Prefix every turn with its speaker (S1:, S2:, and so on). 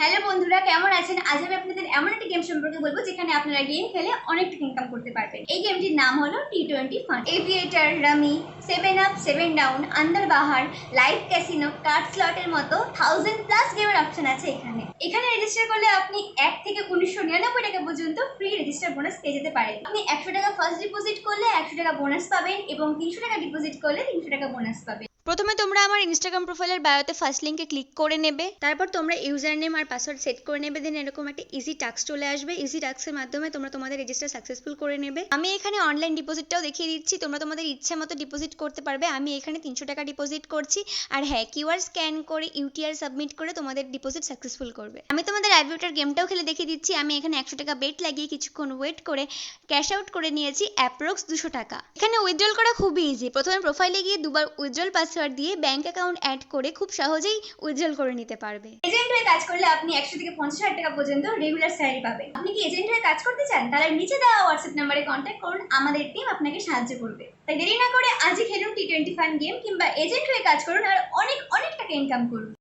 S1: Hello বন্ধুরা, কেমন আছেন? আজ আমি আপনাদের এমন একটা গেম সম্পর্কে বলবো যেখানে আপনারা গেম খেলে অনেক টাকা ইনকাম করতে পারবেন। এই গেমটির নাম হলো T20 fund. Aviator, rummy, 7 up, 7 down, Andar Bahar, live casino, card স্লটের মতো 1000+ গেমের অপশন আছে এখানে রেজিস্টার করলে আপনি 1 থেকে 1999 টাকা পর্যন্ত ফ্রি রেজিস্টার বোনাস পেয়ে যেতে পারেন। আপনি 100 টাকা ফার্স্ট ডিপোজিট করলে 100 টাকা বোনাস পাবেন এবং 300 টাকা ডিপোজিট করলে 300 টাকা বোনাস পাবেন।
S2: প্রথমে তোমরা আমার ইনস্টাগ্রাম প্রোফাইলের বায়োতে ফার্স্ট লিঙ্কে ক্লিক করে নেবে। তারপর তোমরা ইউজার নেম আর পাসওয়ার্ড সেট করে নেবে। দেন এরকম একটা ইজি টাস্ক চলে আসবে। ইজি টাস্কের মাধ্যমে তোমরা তোমাদের রেজিস্টার সাকসেসফুল করে নেবে। আমি এখানে অনলাইন ডিপোজিটটাও দেখিয়ে দিচ্ছি, তোমরা তোমাদের ইচ্ছা মতো ডিপোজিট করতে পারবে। আমি এখানে 300 টাকা ডিপোজিট করছি। আর হ্যাঁ, কিউআর স্ক্যান করে ইউটিআর সাবমিট করে তোমাদের ডিপোজিট সাকসেসফুল করবে। আমি তোমাদের অ্যাভিয়েটার গেমটাও খেলে দেখিয়ে দিচ্ছি। আমি এখানে 100 টাকা বেট লাগিয়ে কিছুক্ষণ ওয়েট করে ক্যাশ আউট করে নিয়েছি অ্যাপ্রক্স 200 টাকা। এখানে উইথড্রল করা খুবই ইজি। প্রথমে প্রোফাইলে গিয়ে দুবার উইথড্রল পাসওয়ার্ড দিয়ে ব্যাংক অ্যাকাউন্ট অ্যাড করে খুব সহজেই উইথড্রল করে নিতে পারবে।
S1: এজেন্ট হয়ে কাজ করলে আপনি 100 থেকে 50,000 টাকা পর্যন্ত রেগুলার স্যালারি পাবেন। আপনি কি এজেন্ট হয়ে কাজ করতে চান? তাহলে নিচে দেওয়া হোয়াটসঅ্যাপ নাম্বারে কন্ট্যাক্ট করুন, আমাদের টিম আপনাকে সাহায্য করবে। তাই দেরি না করে আজই খেলুন T20 ফান গেম কিংবা এজেন্ট হয়ে কাজ করুন আর অনেক অনেক টাকা ইনকাম করুন।